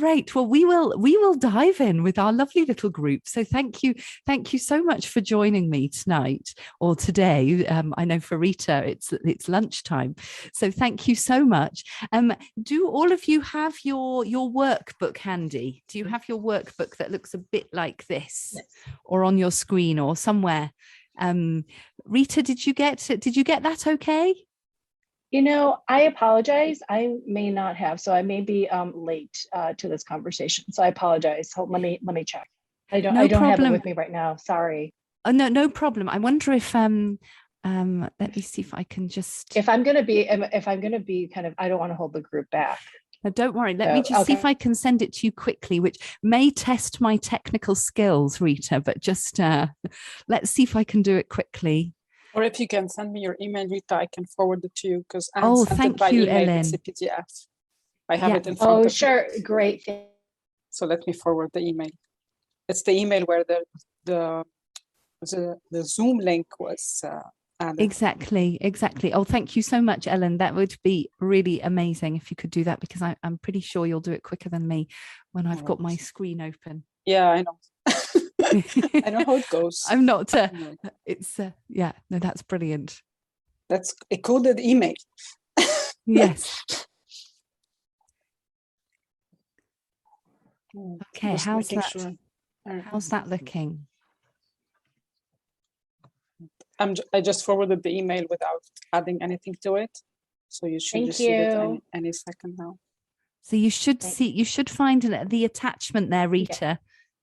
Great. Well, we will dive in with our lovely little group. So thank you so much for joining me tonight or today. I know for Rita it's lunchtime, so thank you so much. Do all of you have your workbook handy? Do you have your workbook that looks a bit like this, or on your screen or somewhere? Rita, did you get that? Okay. I apologize. I may not have, so I may be late to this conversation. So I apologize. Hold, let me check. I don't have it with me right now. Sorry. Oh, no problem. I wonder if let me see if I can just. If I'm gonna be kind of, I don't want to hold the group back. No, don't worry. Let me just see if I can send it to you quickly, which may test my technical skills, Rita. But just let's see if I can do it quickly. Or if you can send me your email, Rita, I can forward it to you because oh, thank you, Ellen. It's a PDF. I have it in front of me. Oh, sure, great. So let me forward the email. It's the email where the Zoom link was added. Exactly. Oh, thank you so much, Ellen. That would be really amazing if you could do that, because I'm pretty sure you'll do it quicker than me when I've got my screen open. Yeah, I know. I know how it goes. I'm not. It's yeah. No, that's brilliant. That's a coded email. Yes. Okay. How's that? Sure. How's that looking? I just forwarded the email without adding anything to it, so you should receive it any second now. So you should you should find the attachment there, Rita. Yeah.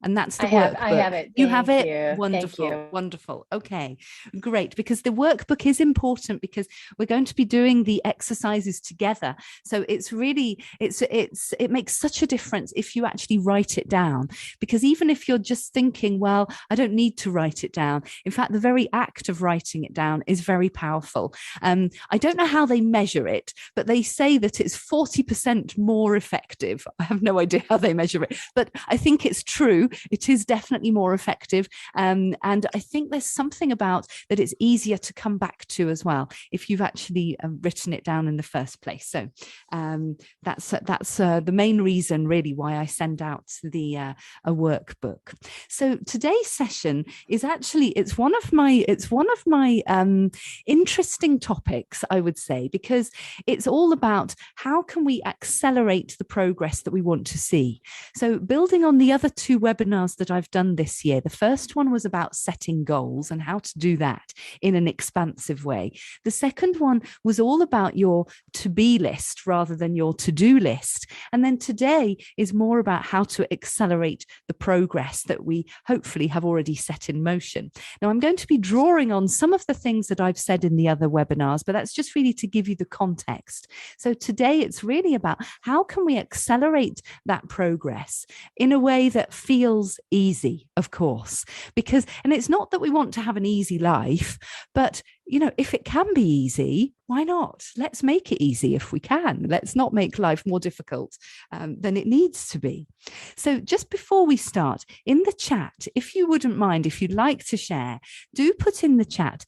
And that's the workbook. I have it. You have it? You. Wonderful. Wonderful. Okay, great. Because the workbook is important, because we're going to be doing the exercises together. So it's really, it makes such a difference if you actually write it down, because even if you're just thinking, well, I don't need to write it down. In fact, the very act of writing it down is very powerful. I don't know how they measure it, but they say that it's 40% more effective. I have no idea how they measure it, but I think it's true. It is definitely more effective. And I think there's something about that it's easier to come back to as well if you've actually written it down in the first place. So that's the main reason really why I send out a workbook. So today's session is actually, it's one of my interesting topics, I would say, because it's all about how can we accelerate the progress that we want to see. So building on the other two webinars that I've done this year. The first one was about setting goals and how to do that in an expansive way. The second one was all about your to-be list rather than your to-do list. And then today is more about how to accelerate the progress that we hopefully have already set in motion. Now, I'm going to be drawing on some of the things that I've said in the other webinars, but that's just really to give you the context. So today it's really about how can we accelerate that progress in a way that feels easy, of course, and it's not that we want to have an easy life, but if it can be easy, why not? Let's make it easy if we can. Let's not make life more difficult than it needs to be. So just before we start, in the chat, if you wouldn't mind, if you'd like to share, do put in the chat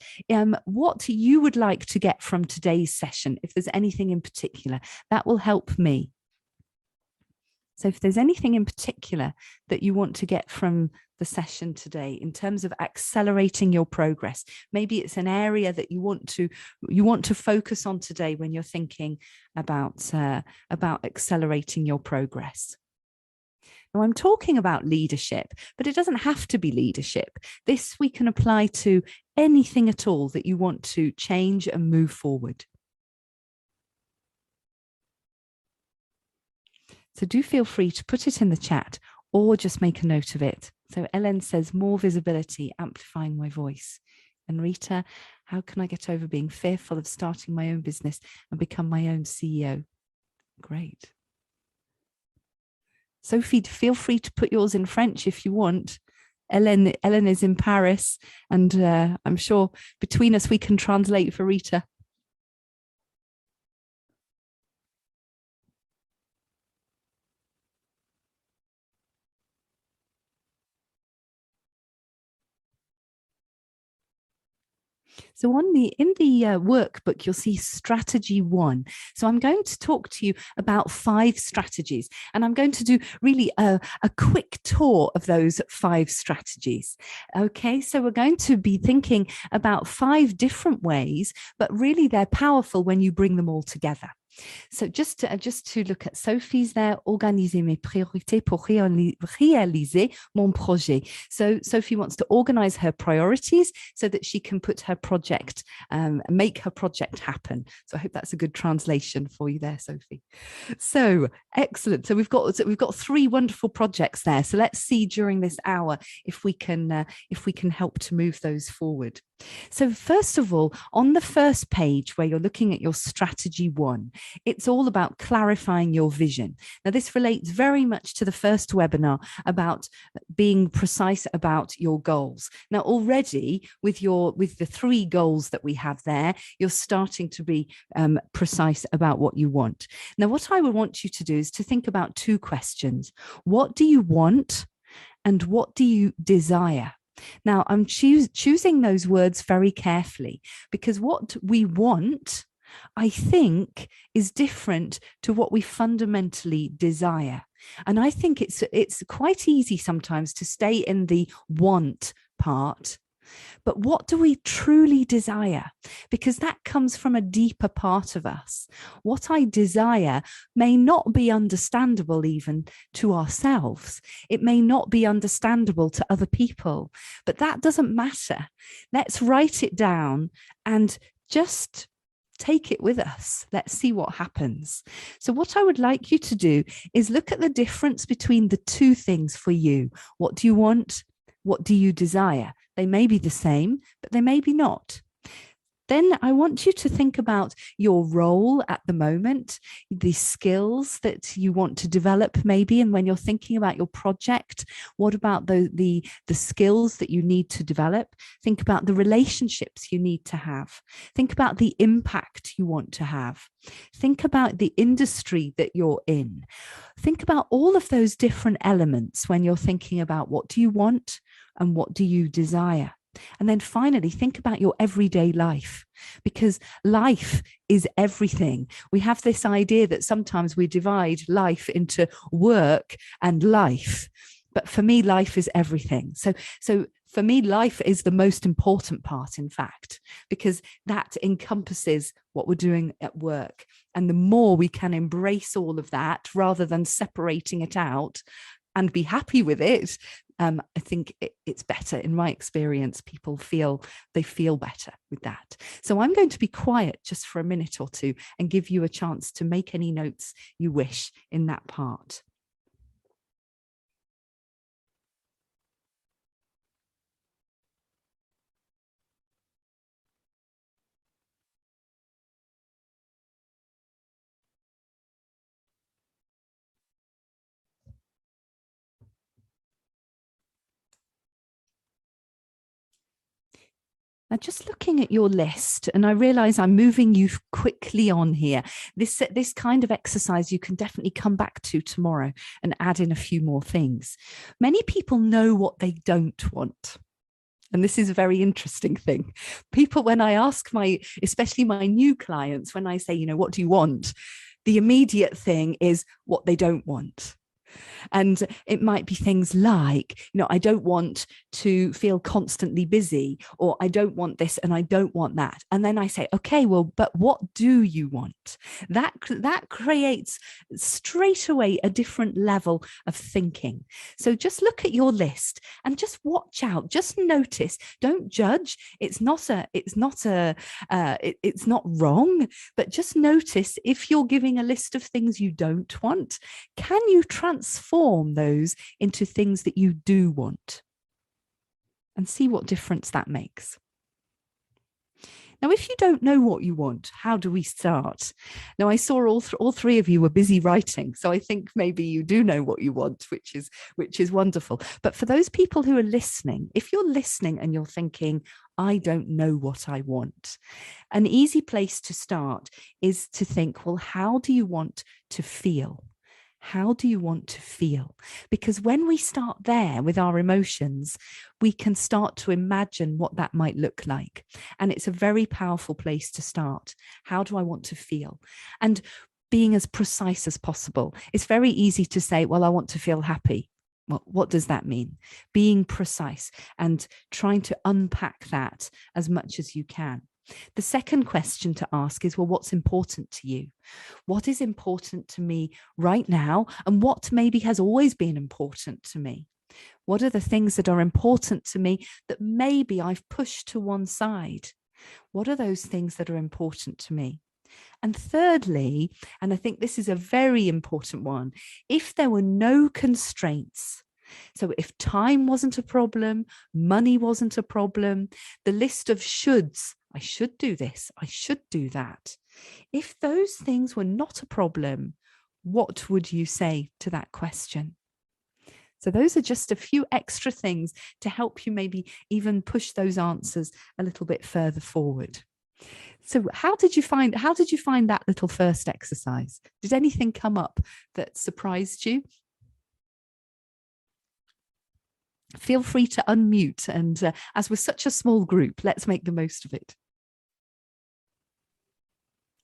what you would like to get from today's session. If there's anything in particular, that will help me. So if there's anything in particular that you want to get from the session today in terms of accelerating your progress, maybe it's an area that you want to focus on today when you're thinking about accelerating your progress. Now, I'm talking about leadership, but it doesn't have to be leadership. This we can apply to anything at all that you want to change and move forward. So do feel free to put it in the chat or just make a note of it. So Ellen says, more visibility, amplifying my voice. And Rita, how can I get over being fearful of starting my own business and become my own CEO? Great. Sophie, feel free to put yours in French if you want. Ellen is in Paris, and I'm sure between us we can translate for Rita. So in the workbook, you'll see strategy 1. So I'm going to talk to you about 5 strategies, and I'm going to do really a quick tour of those 5 strategies. Okay, so we're going to be thinking about 5 different ways, but really they're powerful when you bring them all together. So just to look at Sophie's there, organiser mes priorités pour réaliser mon projet. So Sophie wants to organize her priorities so that she can put her project, make her project happen. So I hope that's a good translation for you there, Sophie. So excellent. So we've got 3 wonderful projects there. So let's see during this hour if we can help to move those forward. So first of all, on the first page where you're looking at your strategy 1, it's all about clarifying your vision. Now, this relates very much to the first webinar about being precise about your goals. Now, already with the 3 goals that we have there, you're starting to be precise about what you want. Now, what I would want you to do is to think about 2 questions. What do you want, and what do you desire? Now, I'm choosing those words very carefully, because what we want, I think, is different to what we fundamentally desire. And I think it's quite easy sometimes to stay in the want part. But what do we truly desire? Because that comes from a deeper part of us. What I desire may not be understandable even to ourselves. It may not be understandable to other people, but that doesn't matter. Let's write it down and just take it with us. Let's see what happens. So what I would like you to do is look at the difference between the 2 things for you. What do you want? What do you desire? They may be the same, but they may be not. Then I want you to think about your role at the moment, the skills that you want to develop maybe, and when you're thinking about your project, what about the skills that you need to develop? Think about the relationships you need to have. Think about the impact you want to have. Think about the industry that you're in. Think about all of those different elements when you're thinking about what do you want and what do you desire. And then finally, think about your everyday life, because life is everything. We have this idea that sometimes we divide life into work and life. But for me, life is everything. So for me, life is the most important part, in fact, because that encompasses what we're doing at work. And the more we can embrace all of that rather than separating it out and be happy with it, I think it's better. In my experience, people feel better with that. So I'm going to be quiet just for a minute or 2 and give you a chance to make any notes you wish in that part. Now, just looking at your list, and I realize I'm moving you quickly on here. This kind of exercise you can definitely come back to tomorrow and add in a few more things. Many people know what they don't want. And this is a very interesting thing. People, when I ask especially my new clients, when I say, what do you want? The immediate thing is what they don't want. And it might be things like, I don't want to feel constantly busy, or I don't want this and I don't want that. And then I say, okay, well, but what do you want? That creates straight away a different level of thinking. So just look at your list and just watch out, just notice, don't judge. It's not wrong, but just notice if you're giving a list of things you don't want, can you transform those into things that you do want, and see what difference that makes. Now, if you don't know what you want, how do we start? Now, I saw all 3 of you were busy writing, so I think maybe you do know what you want, which is wonderful. But for those people who are listening, if you're listening and you're thinking, I don't know what I want, an easy place to start is to think, well, how do you want to feel? How do you want to feel? Because when we start there with our emotions, we can start to imagine what that might look like. And it's a very powerful place to start. How do I want to feel? And being as precise as possible. It's very easy to say, well, I want to feel happy. Well, what does that mean? Being precise and trying to unpack that as much as you can. The second question to ask is, well, what's important to you? What is important to me right now? And what maybe has always been important to me? What are the things that are important to me that maybe I've pushed to one side? What are those things that are important to me? And thirdly, and I think this is a very important one, if there were no constraints, so if time wasn't a problem, money wasn't a problem, the list of shoulds, I should do this, I should do that. If those things were not a problem, what would you say to that question? So those are just a few extra things to help you maybe even push those answers a little bit further forward. So how did you find that little first exercise? Did anything come up that surprised you? Feel free to unmute, and as we're such a small group, let's make the most of it.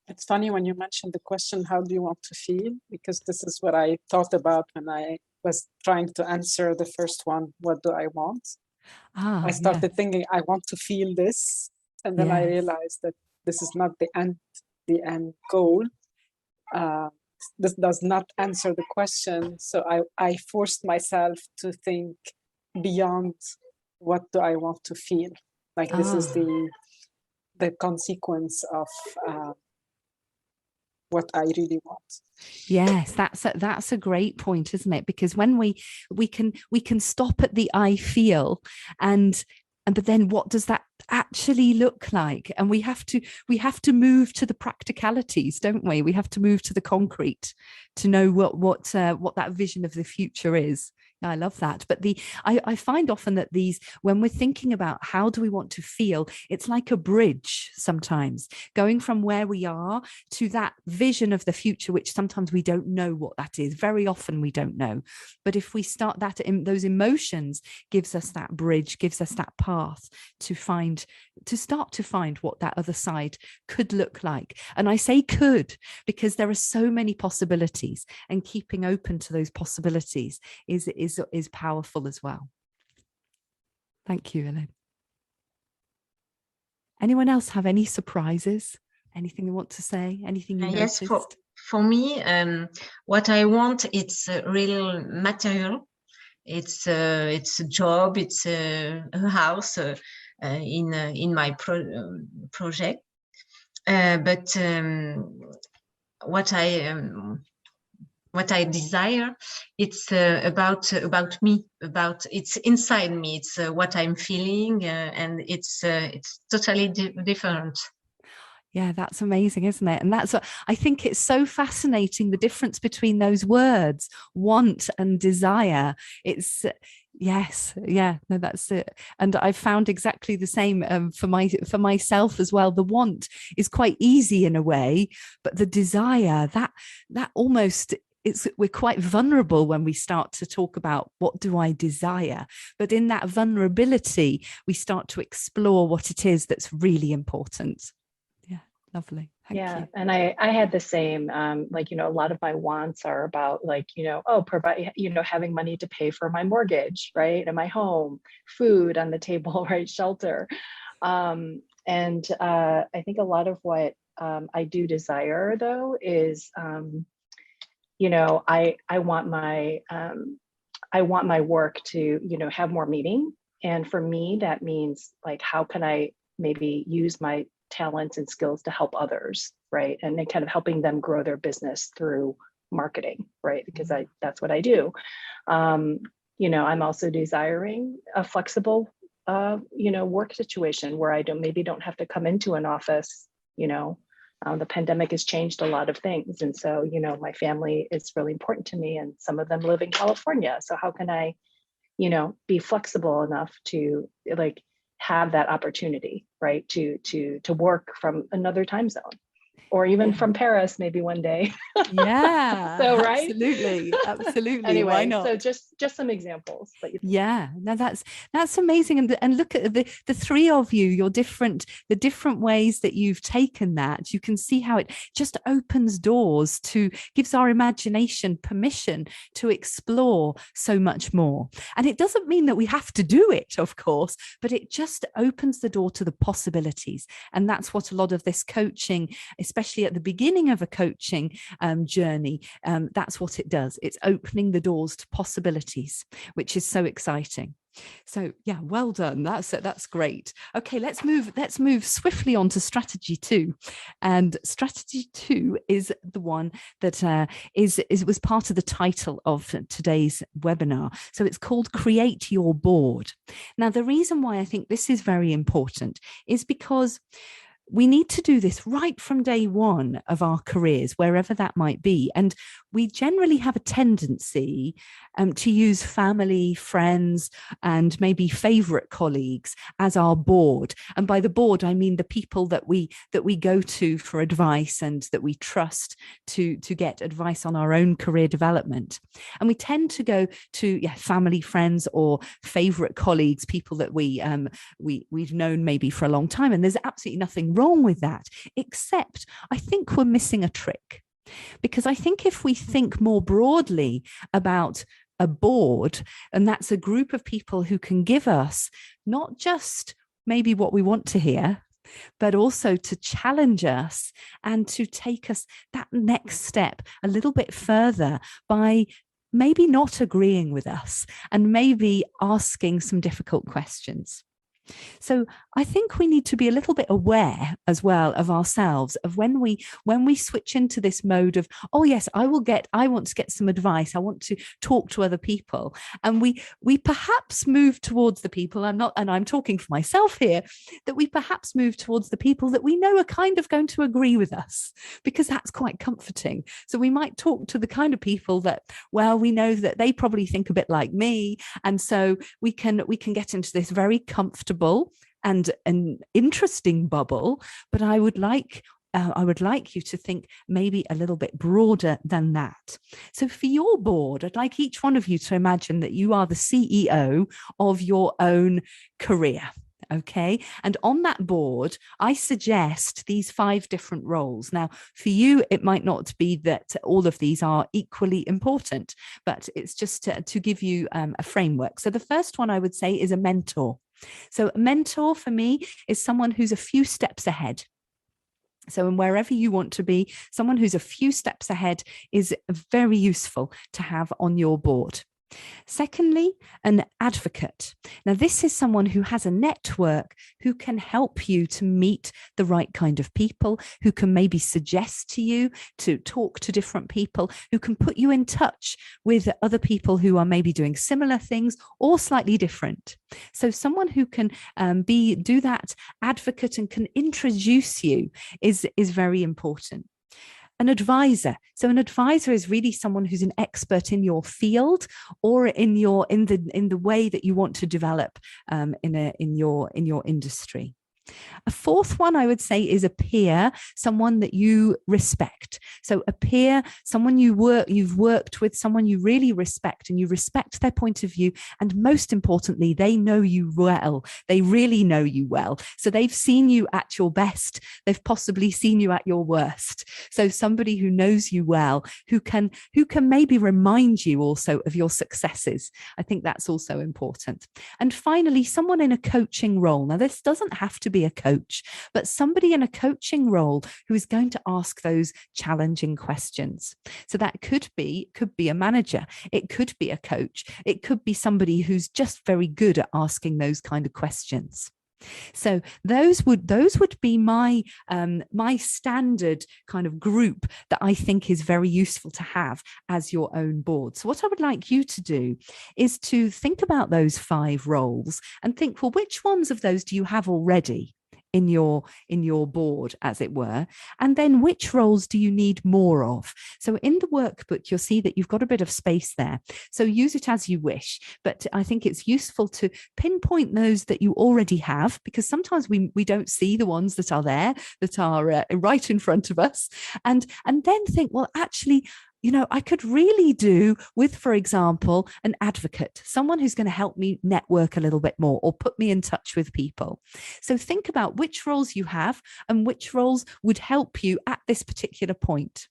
It's funny when you mentioned the question, how do you want to feel? Because this is what I thought about when I was trying to answer the first one, what do I want? I started thinking, I want to feel this. And then I realized that this is not the end goal. This does not answer the question. So I forced myself to think beyond what do I want to feel. Like this is the consequence of what I really want. Yes, that's a great point, isn't it? Because when we can stop at the I feel, but then what does that actually look like? And we have to move to the practicalities, don't we? We have to move to the concrete to know what that vision of the future is. I love that. But I find often that when we're thinking about how do we want to feel, it's like a bridge sometimes, going from where we are to that vision of the future, which sometimes we don't know what that is. Very often we don't know. But if we start that, those emotions gives us that bridge, gives us that path to start to find what that other side could look like. And I say could, because there are so many possibilities, and keeping open to those possibilities is powerful as well. Thank you, Ellen. Anyone else have any surprises? Anything you want to say? Anything you noticed? Yes, for me, what I want, it's real material. It's a job, it's a house in my project. But what I desire, it's about me, it's inside me, it's what I'm feeling, and it's totally different. Yeah, that's amazing, isn't it? And that's what I think, it's so fascinating, the difference between those words, want and desire. It's yes, yeah, no, that's it. And I found exactly the same for myself as well. The want is quite easy in a way, but the desire, that almost, we're quite vulnerable when we start to talk about what do I desire. But in that vulnerability, we start to explore what it is that's really important. Yeah, lovely. Thank you. And I had the same, a lot of my wants are about provide, having money to pay for my mortgage, right? And my home, food on the table, right? Shelter. I think a lot of what I do desire though is, I want my work to, have more meaning. And for me, that means like, how can I maybe use my talents and skills to help others, right? And then kind of helping them grow their business through marketing, right? Because that's what I do. I'm also desiring a flexible, work situation where I don't have to come into an office. The pandemic has changed a lot of things. And so, my family is really important to me, and some of them live in California. So how can I, be flexible enough to have that opportunity, right? To work from another time zone. or even from Paris, maybe one day. Yeah, so right, absolutely. Anyway, why not? So just some examples. Yeah, now that's amazing, and look at the three of you, the different ways that you've taken that. You can see how it just opens doors, gives our imagination permission to explore so much more. And it doesn't mean that we have to do it, of course, but it just opens the door to the possibilities. And that's what a lot of this coaching, especially at the beginning of a coaching journey, that's what it does. It's opening the doors to possibilities, which is so exciting. So yeah, well done. That's great. Okay, let's move swiftly on to strategy 2. And strategy 2 is the one that was part of the title of today's webinar. So it's called Create Your Board. Now, the reason why I think this is very important is because we need to do this right from day one of our careers, wherever that might be. And we generally have a tendency to use family, friends, and maybe favorite colleagues as our board. And by the board, I mean the people that we go to for advice and that we trust to get advice on our own career development. And we tend to go to family, friends, or favorite colleagues, people that we've known maybe for a long time. And there's absolutely nothing wrong with that, except I think we're missing a trick. Because I think if we think more broadly about a board, and that's a group of people who can give us not just maybe what we want to hear, but also to challenge us and to take us that next step a little bit further by maybe not agreeing with us and maybe asking some difficult questions. So I think we need to be a little bit aware as well of ourselves, of when we switch into this mode of, oh yes, I want to get some advice, I want to talk to other people, and we perhaps move towards the people, I'm talking for myself here, that we perhaps move towards the people that we know are kind of going to agree with us, because that's quite comforting. So we might talk to the kind of people that, well, we know that they probably think a bit like me, and so we can get into this very comfortable and an interesting bubble. But I would like you to think maybe a little bit broader than that. So for your board, I'd like each one of you to imagine that you are the CEO of your own career. Okay. And on that board, I suggest these 5 different roles. Now, for you, it might not be that all of these are equally important, but it's just to give you a framework. So the first one I would say is a mentor. So a mentor for me is someone who's a few steps ahead. So wherever you want to be, someone who's a few steps ahead is very useful to have on your board. Secondly, an advocate. Now, this is someone who has a network who can help you to meet the right kind of people, who can maybe suggest to you to talk to different people, who can put you in touch with other people who are maybe doing similar things or slightly different. So someone who can do that advocate and can introduce you is very important. An advisor. So an advisor is really someone who's an expert in your field or in the way that you want to develop in your industry. A fourth one I would say is a peer, someone that you respect. So a peer, someone you've worked with, someone you really respect, and you respect their point of view. And most importantly, they know you well. They really know you well. So they've seen you at your best. They've possibly seen you at your worst. So somebody who knows you well, who can maybe remind you also of your successes. I think that's also important. And finally, someone in a coaching role. Now, this doesn't have to be a coach, but somebody in a coaching role who is going to ask those challenging questions. So that could be a manager, it could be a coach, it could be somebody who's just very good at asking those kind of questions. So those would be my standard kind of group that I think is very useful to have as your own board. So what I would like you to do is to think about those 5 roles and think, well, which ones of those do you have already in your board, as it were, and then which roles do you need more of? So in the workbook, you'll see that you've got a bit of space there, so use it as you wish, but I think it's useful to pinpoint those that you already have, because sometimes we don't see the ones that are there, that are right in front of us, and then think, well, actually, I could really do with, for example, an advocate, someone who's going to help me network a little bit more or put me in touch with people. So think about which roles you have and which roles would help you at this particular point.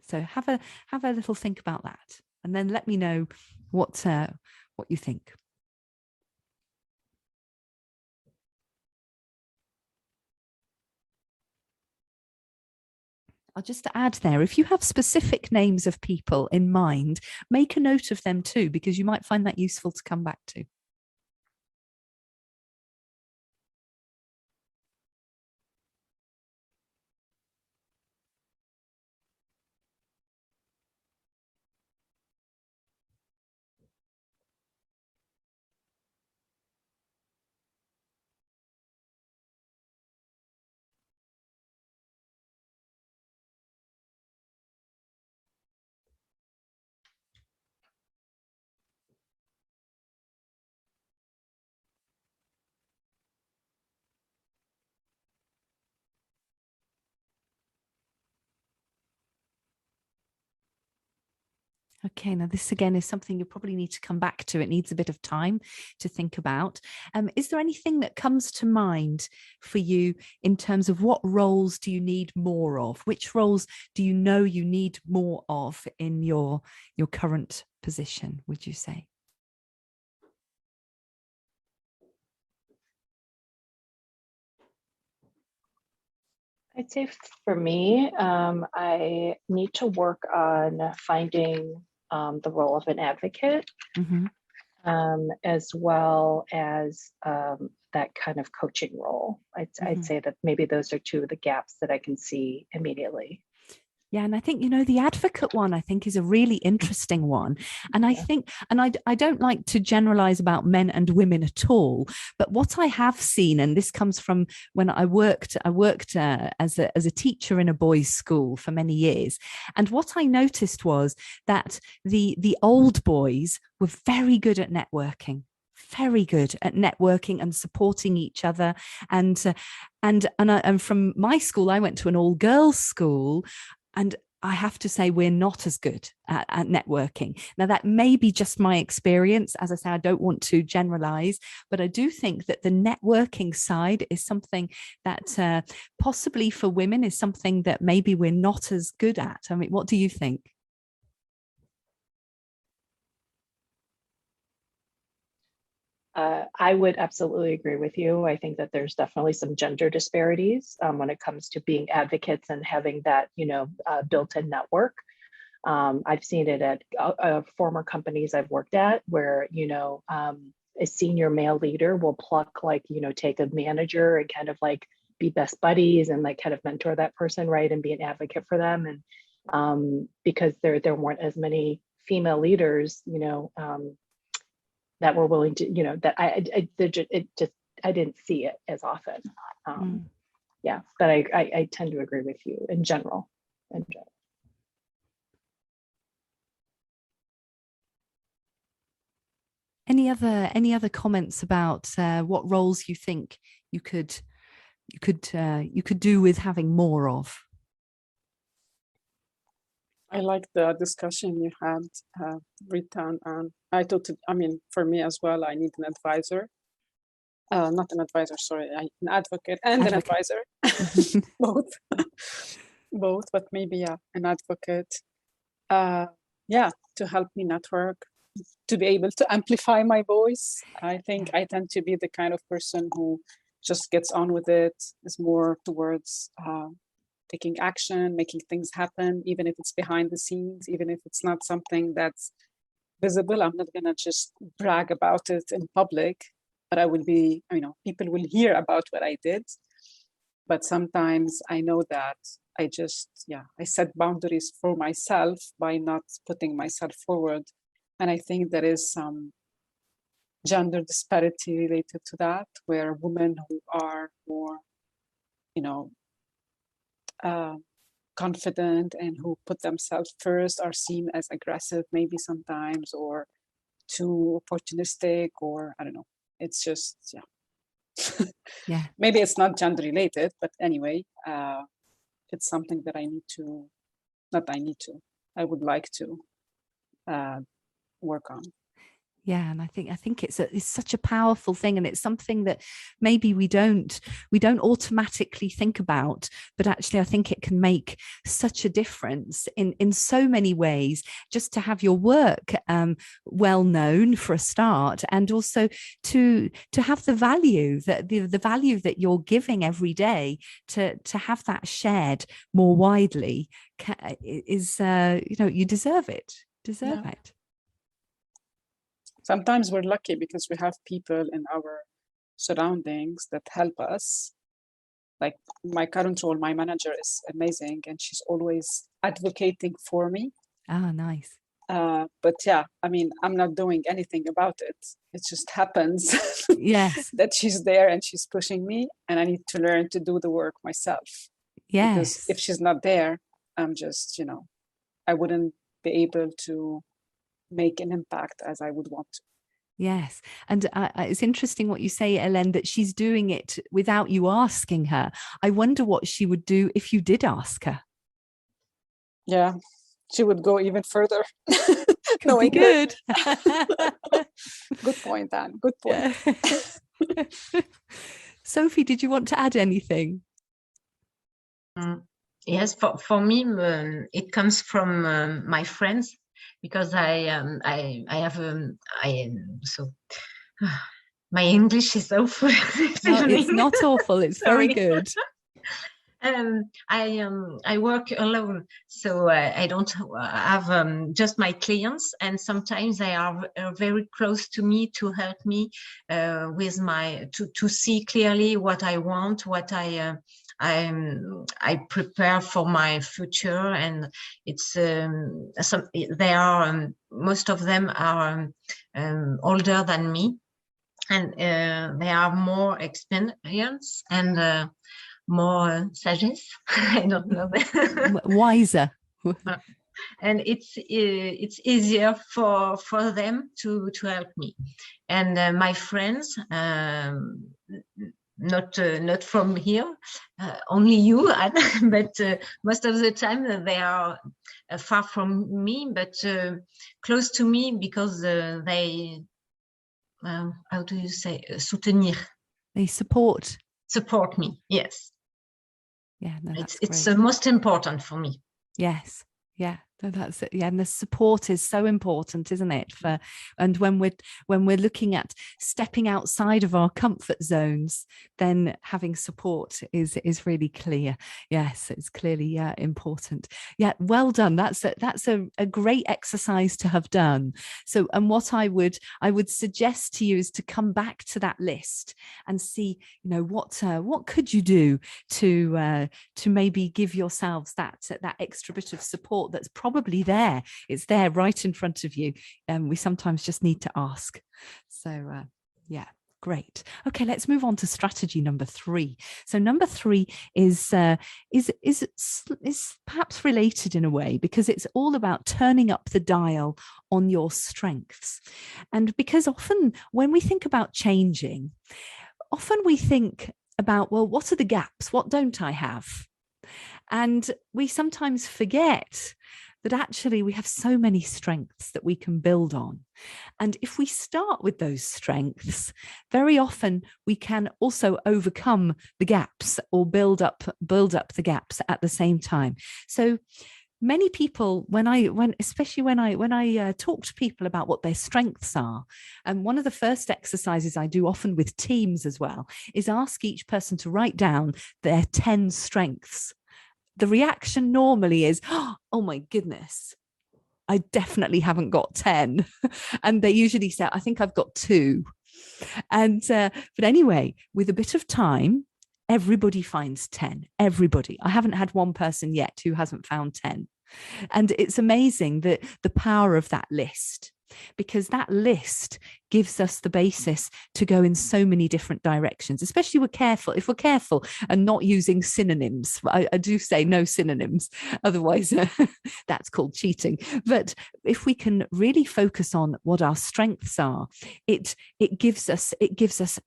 So have a little think about that, and then let me know what you think. I'll just add there, if you have specific names of people in mind, make a note of them too, because you might find that useful to come back to. Okay, now this again is something you probably need to come back to. It needs a bit of time to think about. Is there anything that comes to mind for you in terms of what roles do you need more of? Which roles do you know you need more of in your current position, would you say? I'd say for me, I need to work on finding the role of an advocate, as well as that kind of coaching role. I'd say that maybe those are two of the gaps that I can see immediately. Yeah, and I think, the advocate one, I think, is a really interesting one. And I think, and I don't like to generalize about men and women at all, but what I have seen, and this comes from when I worked as a teacher in a boys' school for many years. And what I noticed was that the old boys were very good at networking. Very good at networking and supporting each other, and from my school, I went to an all-girls school, and I have to say we're not as good at networking. Now, that may be just my experience. As I say, I don't want to generalize, but I do think that the networking side is something that possibly for women is something that maybe we're not as good at. I mean, what do you think? I would absolutely agree with you. I think that there's definitely some gender disparities when it comes to being advocates and having that, built-in network. I've seen it at former companies I've worked at where, a senior male leader will pluck, take a manager and kind of be best buddies and kind of mentor that person, right, and be an advocate for them. And because there weren't as many female leaders, that were willing to, that I didn't see it as often. Yeah, but I tend to agree with you in general. Any other comments about what roles you think you could do with having more of? I like the discussion you had, Rita, and for me as well, I need an advisor. Not an advisor, sorry, an advocate and an advisor, both, but maybe an advocate. To help me network, to be able to amplify my voice. I think I tend to be the kind of person who just gets on with it, is more towards taking action, making things happen, even if it's behind the scenes, even if it's not something that's visible. I'm not gonna just brag about it in public, but I will be, people will hear about what I did. But sometimes I know that I set boundaries for myself by not putting myself forward. And I think there is some gender disparity related to that, where women who are more confident and who put themselves first are seen as aggressive maybe sometimes, or too opportunistic, or I don't know. It's just, yeah. Maybe it's not gender related, but anyway, it's something that I would like to work on. Yeah, and I think it's such a powerful thing, and it's something that maybe we don't automatically think about, but actually I think it can make such a difference in so many ways, just to have your work well known for a start, and also to have the value that you're giving every day, to have that shared more widely is you deserve it. It. Sometimes we're lucky because we have people in our surroundings that help us. Like my current role, my manager is amazing, and she's always advocating for me. Ah, nice. But yeah, I mean, I'm not doing anything about it. It just happens. Yes. That she's there and she's pushing me, and I need to learn to do the work myself. Yes. Because if she's not there, I'm just, I wouldn't be able to make an impact as I would want to. Yes. And it's interesting what you say, Hélène, that she's doing it without you asking her. I wonder what she would do if you did ask her. Yeah, she would go even further. Could be good. Good point, Anne. Good point. Yeah. Sophie, did you want to add anything? Yes, for me, it comes from my friends, because I have so my English is awful. No, it's not awful. It's very good. I work alone, so I don't have just my clients, and sometimes they are very close to me to help me with to see clearly what I want, what I prepare for my future. And it's they are most of them are older than me, and they are more experienced and more sagesse. I don't know. Wiser. And it's easier for them to help me. And my friends, not from here, only you, but most of the time they are far from me, but close to me, because they, how do you say, soutenir? They support me. Yes. Yeah, no, it's the most important for me. Yes. Yeah, that's it. Yeah, and the support is so important, isn't it? And when we're looking at stepping outside of our comfort zones, then having support is really clear. Yes, it's clearly important. Yeah, well done. That's a great exercise to have done. So, and what I would suggest to you is to come back to that list and see, what could you do to maybe give yourselves that extra bit of support that's probably there. It's there right in front of you. We sometimes just need to ask. So yeah, great. Okay, let's move on to strategy number 3. So number 3 is perhaps related in a way, because it's all about turning up the dial on your strengths. And because often when we think about changing, often we think about, well, what are the gaps? What don't I have? And we sometimes forget that actually we have so many strengths that we can build on. And if we start with those strengths, very often we can also overcome the gaps or build up the gaps at the same time. So many people, especially when I talk to people about what their strengths are, and one of the first exercises I do often with teams as well is ask each person to write down their 10 strengths. The reaction normally is, oh my goodness, I definitely haven't got 10. And they usually say, I think I've got 2. And but anyway, with a bit of time, everybody finds 10. Everybody. I haven't had one person yet who hasn't found 10. And it's amazing the power of that list. because that list gives us the basis to go in so many different directions, especially if we're careful and not using synonyms. I do say no synonyms, otherwise that's called cheating. But if we can really focus on what our strengths are, it gives us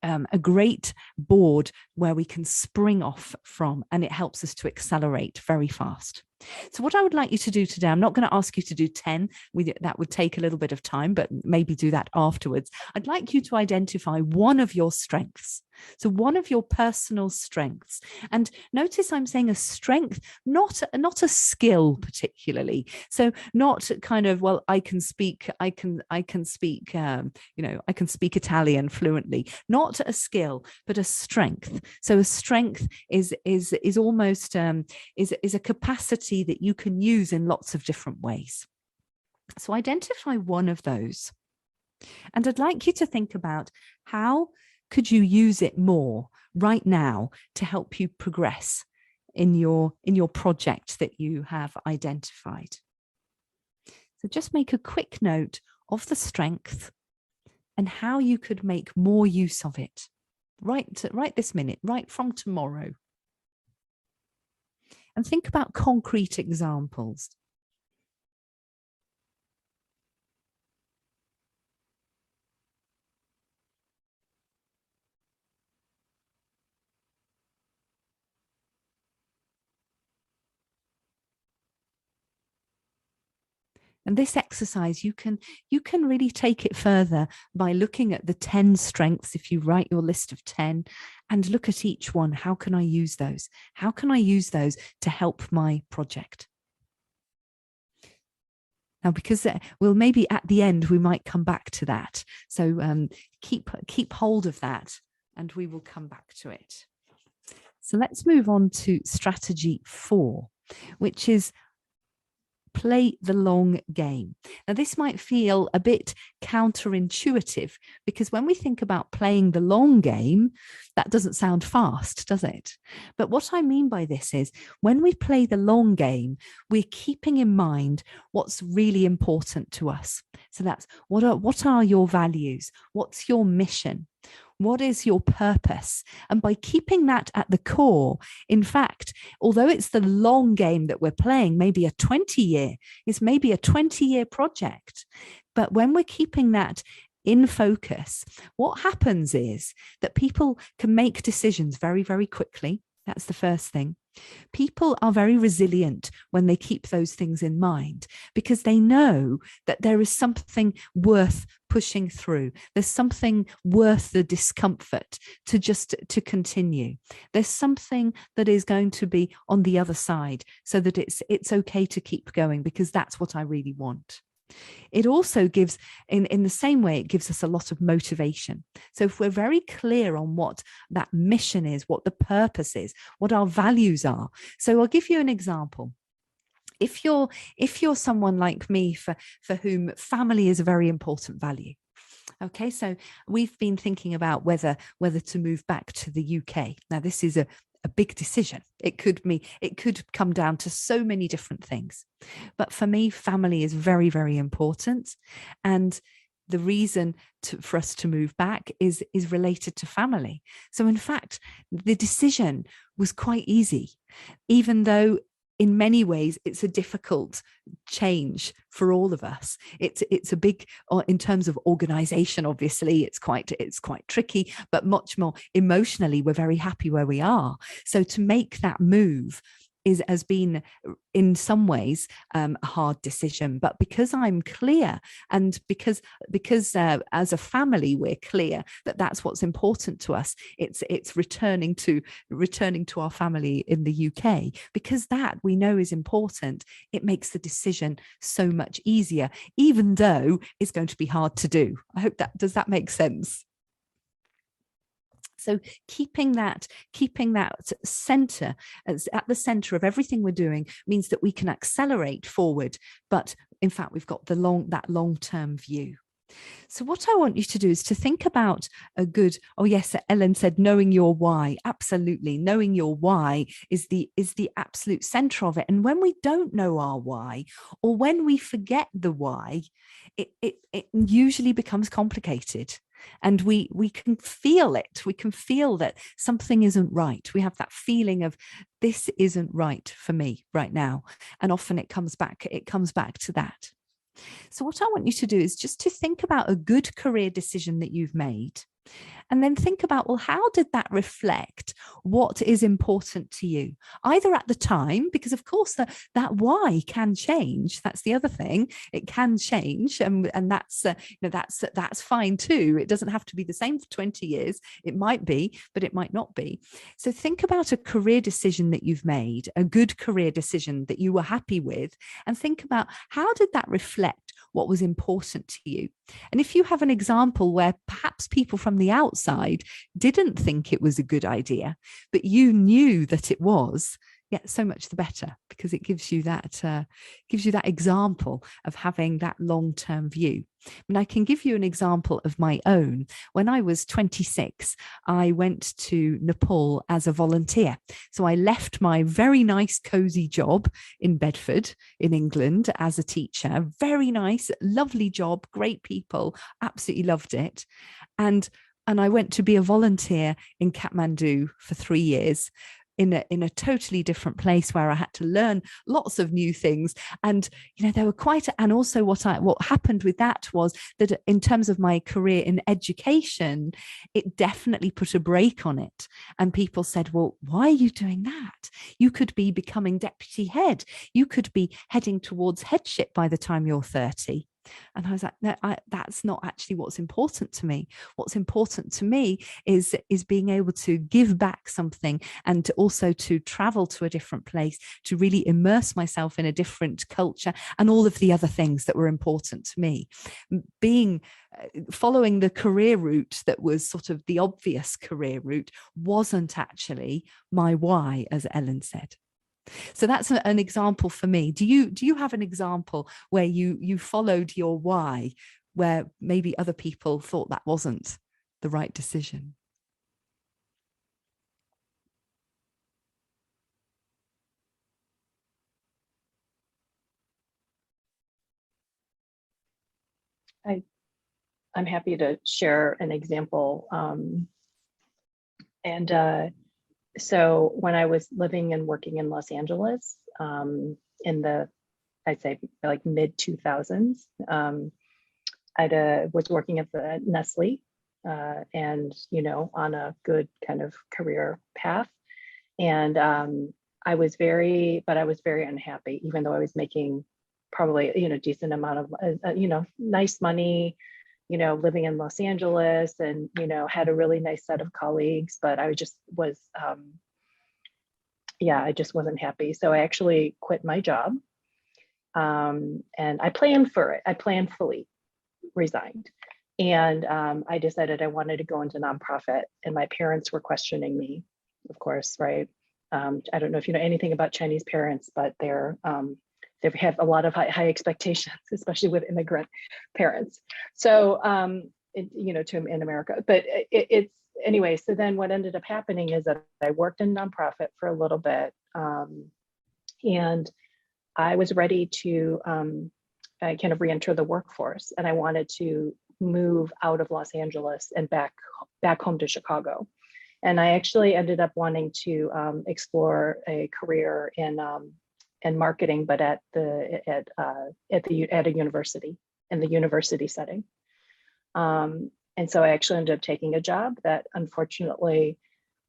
a great board where we can spring off from, and it helps us to accelerate very fast. So what I would like you to do today, I'm not going to ask you to do 10. That would take a little bit of time, but maybe do that afterwards. I'd like you to identify one of your strengths. So one of your personal strengths. And notice I'm saying a strength, not a skill particularly. So not kind of, well, I can speak Italian fluently. Not a skill, but a strength. So a strength is almost is a capacity that you can use in lots of different ways. So identify one of those. And I'd like you to think about how could you use it more right now to help you progress in your project that you have identified. So just make a quick note of the strength and how you could make more use of it right this minute, right from tomorrow. And think about concrete examples. And this exercise, you can really take it further by looking at the 10 strengths. If you write your list of 10 and look at each one, how can I use those? How can I use those to help my project? Now, because maybe at the end, we might come back to that. So keep hold of that and we will come back to it. So let's move on to strategy 4, which is play the long game. Now, this might feel a bit counterintuitive because when we think about playing the long game, that doesn't sound fast, does it? But what I mean by this is when we play the long game, we're keeping in mind what's really important to us. So that's what are your values? What's your mission? What is your purpose? And by keeping that at the core, in fact, although it's the long game that we're playing, maybe a 20-year, it's maybe a 20-year project. But when we're keeping that in focus, what happens is that people can make decisions very, very quickly. That's the first thing. People are very resilient when they keep those things in mind because they know that there is something worth pushing through. There's something worth the discomfort to continue. There's something that is going to be on the other side so that it's okay to keep going because that's what I really want. It also gives, in the same way, it gives us a lot of motivation. So if we're very clear on what that mission is, what the purpose is, what our values are. So I'll give you an example. If you're someone like me for whom family is a very important value. Okay, so we've been thinking about whether to move back to the UK. Now, this is a big decision. It could come down to so many different things. But for me, family is very, very important. And the reason for us to move back is related to family. So in fact, the decision was quite easy, even though in many ways, it's a difficult change for all of us. It's a big, in terms of organization, obviously, it's quite tricky, but much more emotionally, we're very happy where we are. So to make that move has been in some ways a hard decision, but because I'm clear and because as a family we're clear that that's what's important to us, it's returning to our family in the UK, because that we know is important. It makes the decision so much easier, even though it's going to be hard to do. I hope does that make sense? So keeping that center at the center of everything we're doing means that we can accelerate forward, but in fact we've got that long-term view. So what I want you to do is to think about a good, oh yes, Ellen said knowing your why. Absolutely. Knowing your why is the absolute center of it. And when we don't know our why, or when we forget the why, it usually becomes complicated. And we can feel it. We can feel that something isn't right. We have that feeling of this isn't right for me right now. And often it comes back to that. So what I want you to do is just to think about a good career decision that you've made. And then think about, well, how did that reflect what is important to you? Either at the time, because of course that why can change. That's the other thing. It can change. And that's, that's fine too. It doesn't have to be the same for 20 years. It might be, but it might not be. So think about a career decision that you've made, a good career decision that you were happy with, and think about how did that reflect what was important to you. And if you have an example where perhaps people from the outside didn't think it was a good idea, but you knew that it was, yeah, so much the better, because it gives you that example of having that long-term view. And I can give you an example of my own. When I was 26, I went to Nepal as a volunteer. So I left my very nice, cozy job in Bedford, in England, as a teacher. Very nice, lovely job, great people, absolutely loved it. And I went to be a volunteer in Kathmandu for 3 years. In a totally different place where I had to learn lots of new things. And, there were and also what happened with that was that in terms of my career in education, it definitely put a brake on it. And people said, well, why are you doing that? You could be becoming deputy head. You could be heading towards headship by the time you're 30. And I was like, no, that's not actually what's important to me. What's important to me is being able to give back something, and also to travel to a different place, to really immerse myself in a different culture, and all of the other things that were important to me. Following the career route that was sort of the obvious career route wasn't actually my why, as Ellen said. So that's an example for me. Do you have an example where you followed your why, where maybe other people thought that wasn't the right decision? I'm happy to share an example. So when I was living and working in Los Angeles in the, I'd say like mid 2000s, I was working at the Nestle and, on a good kind of career path. And I was very unhappy, even though I was making probably, decent amount of, nice money, living in Los Angeles, and, had a really nice set of colleagues, but I just was, I just wasn't happy. So I actually quit my job. And I planned for it. I fully resigned. And I decided I wanted to go into nonprofit, and my parents were questioning me, of course, right? I don't know if you know anything about Chinese parents, but they have a lot of high expectations, especially with immigrant parents. So, in America, but it's anyway. So then what ended up happening is that I worked in nonprofit for a little bit, and I was ready to kind of re-enter the workforce, and I wanted to move out of Los Angeles and back home to Chicago. And I actually ended up wanting to explore a career in marketing, but at a university, in the university setting. And so I actually ended up taking a job that unfortunately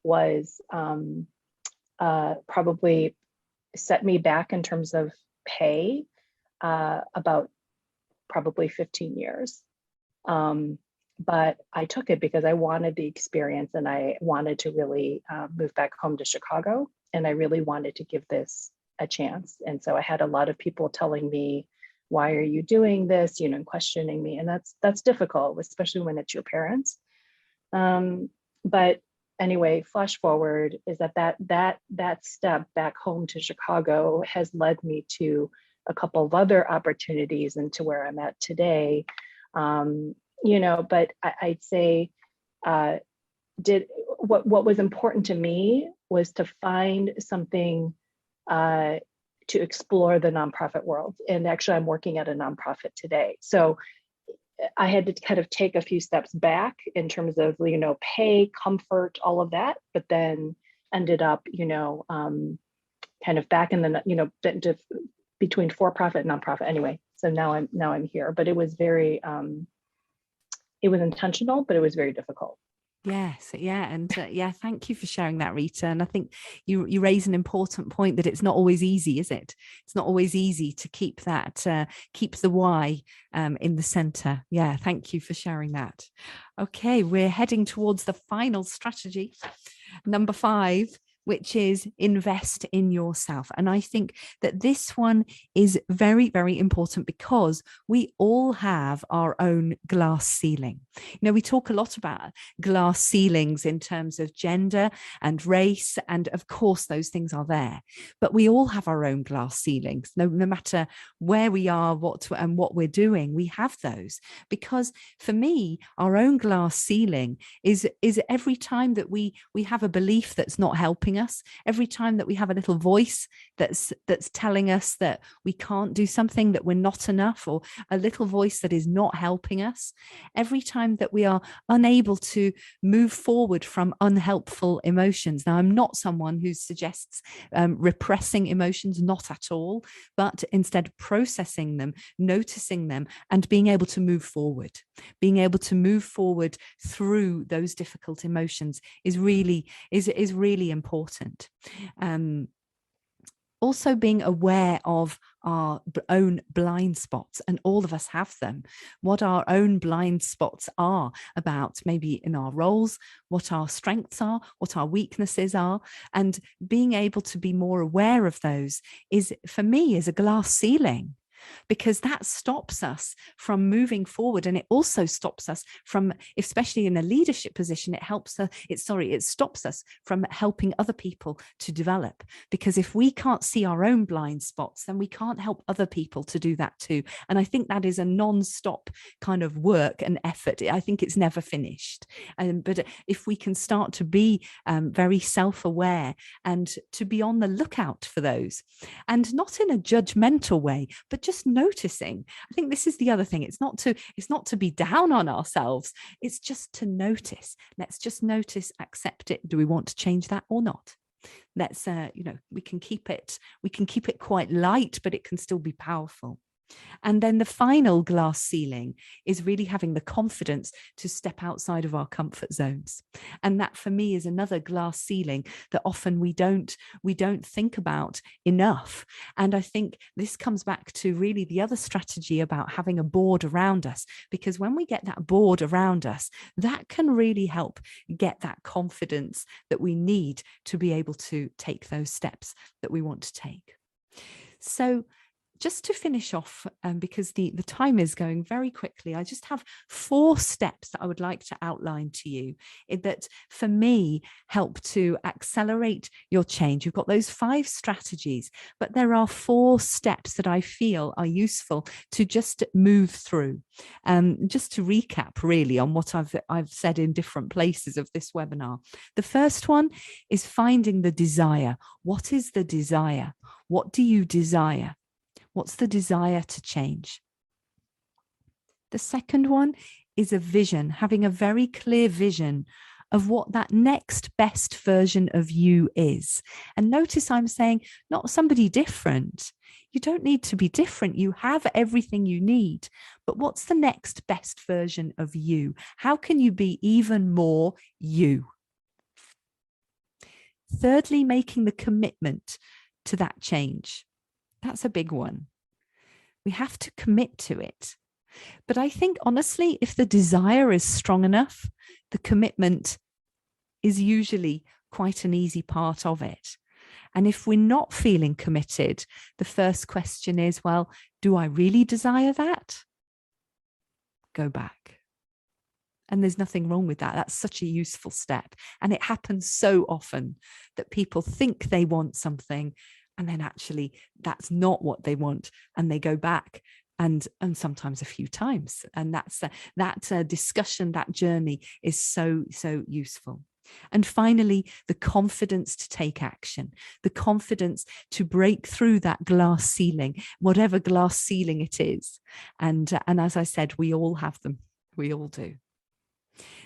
was probably set me back in terms of pay about probably 15 years. But I took it because I wanted the experience, and I wanted to really move back home to Chicago, and I really wanted to give this a chance. And so I had a lot of people telling me, why are you doing this, and questioning me. And that's difficult, especially when it's your parents. But anyway, flash forward is that step back home to Chicago has led me to a couple of other opportunities, and to where I'm at today, But I'd say, what was important to me was to find something to explore the nonprofit world. And actually, I'm working at a nonprofit today. So I had to kind of take a few steps back in terms of, pay, comfort, all of that, but then ended up, kind of back in the, between for-profit and nonprofit anyway. So now I'm here, but it was very, it was intentional, but it was very difficult. Yes, yeah, and thank you for sharing that, Rita. And I think you raise an important point that it's not always easy, is it? It's not always easy to keep that keep the why in the center. Yeah, thank you for sharing that. Okay, we're heading towards the final strategy, number 5, which is invest in yourself. And I think that this one is very, very important because we all have our own glass ceiling. We talk a lot about glass ceilings in terms of gender and race, and of course those things are there, but we all have our own glass ceilings. No matter where we are, what we're doing, we have those. Because for me, our own glass ceiling is every time that we have a belief that's not helping us, every time that we have a little voice that's telling us that we can't do something, that we're not enough, or a little voice that is not helping us, every time that we are unable to move forward from unhelpful emotions. Now, I'm not someone who suggests repressing emotions, not at all, but instead processing them, noticing them, and being able to move forward. Being able to move forward through those difficult emotions is really important. Also being aware of our own blind spots, and all of us have them, what our own blind spots are about, maybe in our roles, what our strengths are, what our weaknesses are, and being able to be more aware of those is, for me, is a glass ceiling. Because that stops us from moving forward, and it also stops us from, especially in a leadership position, it stops us from helping other people to develop. Because if we can't see our own blind spots, then we can't help other people to do that too. And I think that is a non-stop kind of work and effort. I think it's never finished. But if we can start to be very self-aware and to be on the lookout for those, and not in a judgmental way, but just noticing. I think this is the other thing. It's not to be down on ourselves. It's just to notice. Let's just notice, accept it. Do we want to change that or not? Let's we can keep it quite light, but it can still be powerful. And then the final glass ceiling is really having the confidence to step outside of our comfort zones. And that, for me, is another glass ceiling that often we don't think about enough. And I think this comes back to really the other strategy about having a board around us, because when we get that board around us, that can really help get that confidence that we need to be able to take those steps that we want to take. So just to finish off, because the time is going very quickly, I just have 4 steps that I would like to outline to you that, for me, help to accelerate your change. You've got those 5 strategies, but there are 4 steps that I feel are useful to just move through. Just to recap, really, on what I've said in different places of this webinar. The first one is finding the desire. What is the desire? What do you desire? What's the desire to change? The second one is a vision, having a very clear vision of what that next best version of you is. And notice I'm saying not somebody different. You don't need to be different. You have everything you need. But what's the next best version of you? How can you be even more you? Thirdly, making the commitment to that change. That's a big one. We have to commit to it. But I think, honestly, if the desire is strong enough, the commitment is usually quite an easy part of it. And if we're not feeling committed, the first question is, well, do I really desire that? Go back. And there's nothing wrong with that. That's such a useful step. And it happens so often that people think they want something, and then actually that's not what they want, and they go back and sometimes a few times. And that discussion, that journey is so useful. And finally, the confidence to take action, the confidence to break through that glass ceiling, whatever glass ceiling it is. And as I said, we all have them. We all do.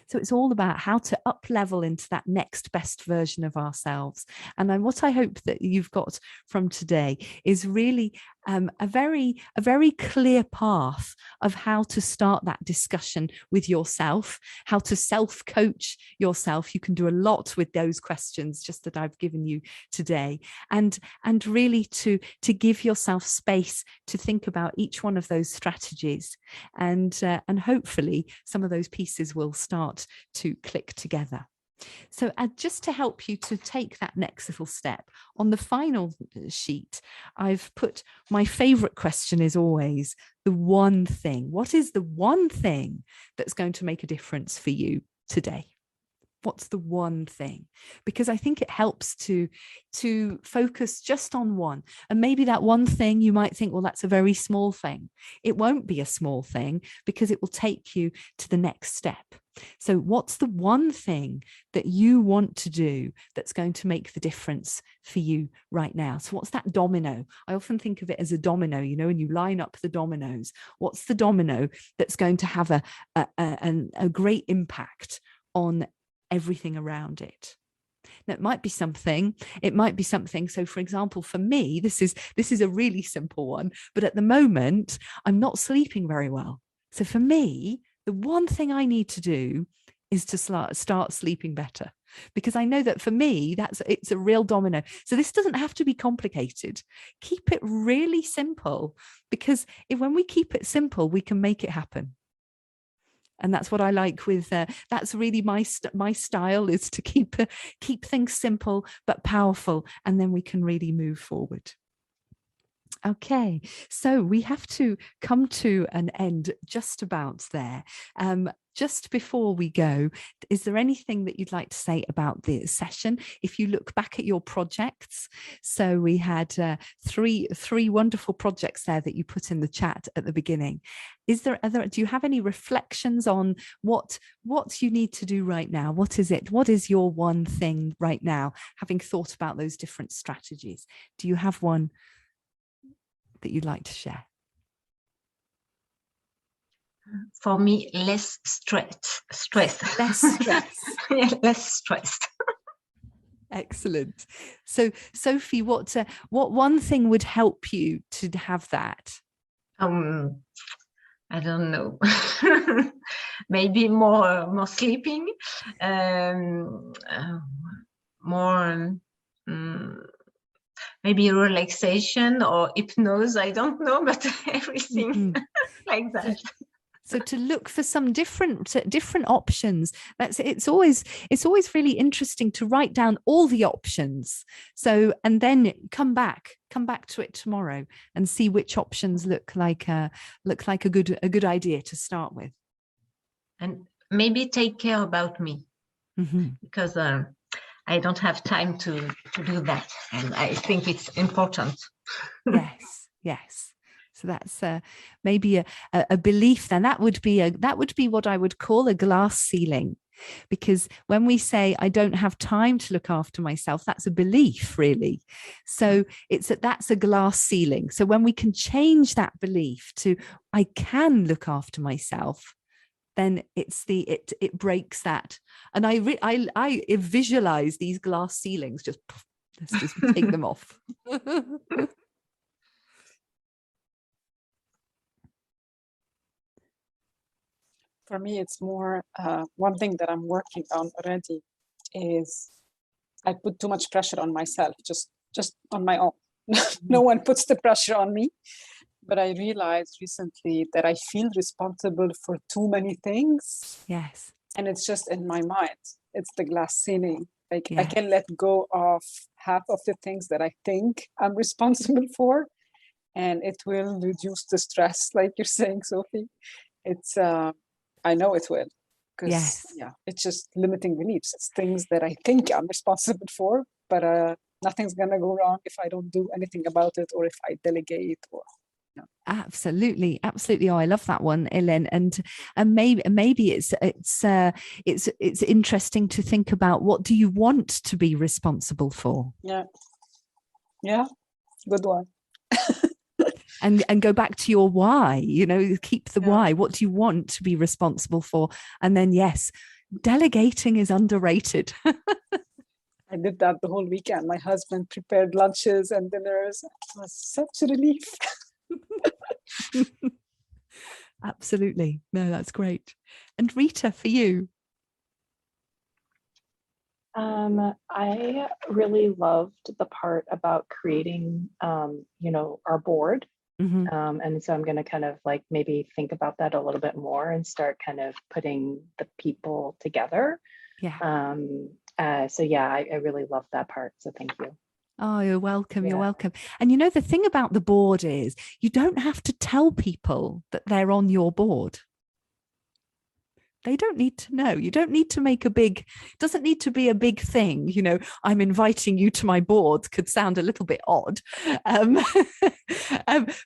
So it's all about how to up level into that next best version of ourselves. And then what I hope that you've got from today is really a very clear path of how to start that discussion with yourself, how to self-coach yourself. You can do a lot with those questions just that I've given you today, and really to give yourself space to think about each one of those strategies, and hopefully some of those pieces will start to click together. So just to help you to take that next little step, on the final sheet, I've put my favorite question is always the one thing. What is the one thing that's going to make a difference for you today? What's the one thing? Because I think it helps to focus just on one. And maybe that one thing you might think, well, that's a very small thing. It won't be a small thing because it will take you to the next step. So what's the one thing that you want to do that's going to make the difference for you right now? So what's that domino? I often think of it as a domino, you know, and you line up the dominoes. What's the domino that's going to have a great impact on everything around it? Now, it might be something. So for example, for me, this is a really simple one, but at the moment I'm not sleeping very well. So for me, the one thing I need to do is to start sleeping better, because I know that for me, it's a real domino. So this doesn't have to be complicated. Keep it really simple, because when we keep it simple, we can make it happen. And that's what I like with, that's really my style, is to keep things simple but powerful, and then we can really move forward. Okay, so we have to come to an end just about there. Just before we go, is there anything that you'd like to say about the session? If you look back at your projects, so we had three wonderful projects there that you put in the chat at the beginning. Do you have any reflections on what you need to do right now? What is it? What is your one thing right now, having thought about those different strategies? Do you have one that you'd like to share? For me, less stress. Less stress. Yeah, less stressed. Excellent. So Sophie, what one thing would help you to have that? I don't know. Maybe more sleeping, more maybe relaxation or hypnosis. I don't know, but everything like that. So to look for some different options. It's always really interesting to write down all the options. So, and then come back to it tomorrow and see which options look like a good idea to start with. And maybe take care about me, because I don't have time to do that, and I think it's important. Yes. So that's maybe a belief. Then that would be what I would call a glass ceiling, because when we say I don't have time to look after myself, that's a belief, really. So that's a glass ceiling. So when we can change that belief to I can look after myself, then it breaks that. And I visualize these glass ceilings just let's just take them off. For me, it's more one thing that I'm working on already is I put too much pressure on myself, just on my own. No one puts the pressure on me. But I realized recently that I feel responsible for too many things. Yes. And it's just in my mind. It's the glass ceiling. Like I can let go of half of the things that I think I'm responsible for, and it will reduce the stress, like you're saying, Sophie. It's I know it will, because it's just limiting beliefs. It's things that I think I'm responsible for, but nothing's gonna go wrong if I don't do anything about it, or if I delegate, or Absolutely, absolutely. Oh, I love that one, Elaine. And maybe it's interesting to think about, what do you want to be responsible for? Yeah, good one. and go back to your why. Keep the why. What do you want to be responsible for? And then, yes, delegating is underrated. I did that the whole weekend. My husband prepared lunches and dinners. It was such a relief. Absolutely. No, that's great. And Rita, for you? I really loved the part about creating, our board. Mm-hmm. And so I'm going to kind of like maybe think about that a little bit more and start kind of putting the people together. Yeah. So yeah, I really love that part. So thank you. Oh, you're welcome. Yeah. You're welcome. And the thing about the board is you don't have to tell people that they're on your board. They don't need to know. You don't need to make doesn't need to be a big thing. I'm inviting you to my board could sound a little bit odd.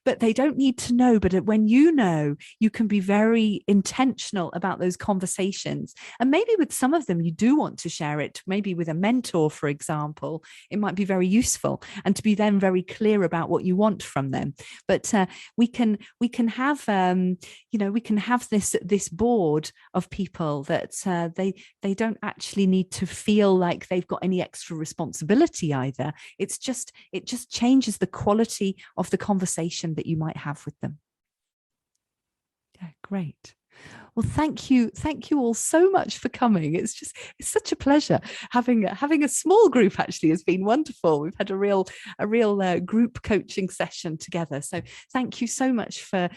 But they don't need to know. But when you know, you can be very intentional about those conversations. And maybe with some of them, you do want to share it, maybe with a mentor, for example. It might be very useful, and to be then very clear about what you want from them. But we can have, we can have this board of people that they don't actually need to feel like they've got any extra responsibility either. It just changes the quality of the conversation that you might have with them. Yeah, great. Well, thank you all so much for coming. It's such a pleasure. Having a small group actually has been wonderful. We've had a real group coaching session together. So thank you so much for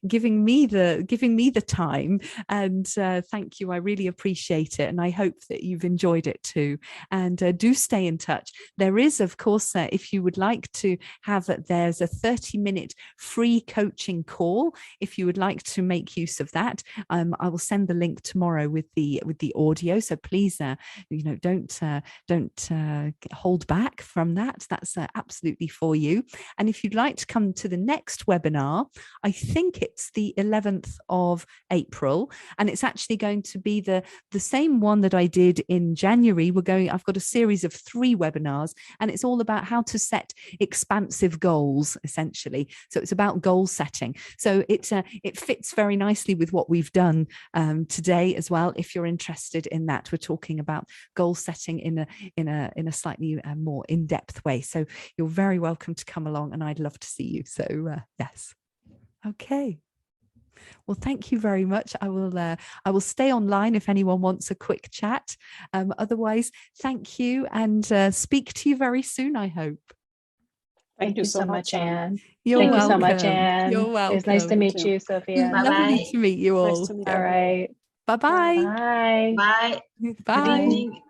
giving me the time, and thank you. I really appreciate it, and I hope that you've enjoyed it too. And do stay in touch. There is, of course, if you would like to have it, there's a 30-minute free coaching call. If you would like to make use of that, I will send the link tomorrow with the audio. So please, don't hold back from that. That's absolutely for you. And if you'd like to come to the next webinar, I think it's the 11th of April, and it's actually going to be the same one that I did in January. I've got a series of 3 webinars, and it's all about how to set expansive goals, essentially. So it's about goal setting. So it fits very nicely with what we've done today as well. If you're interested in that, we're talking about goal setting in a slightly more in-depth way. So you're very welcome to come along, and I'd love to see you. So yes. Okay. Well, thank you very much. I will stay online if anyone wants a quick chat. Otherwise, thank you, and speak to you very soon, I hope. Thank you so much, Anne. Thank you so much, Anne. You're welcome. It was nice to meet you, Sophia. Lovely to meet you all. Nice to meet all right. Bye-bye. Bye. Bye. Bye. Good evening.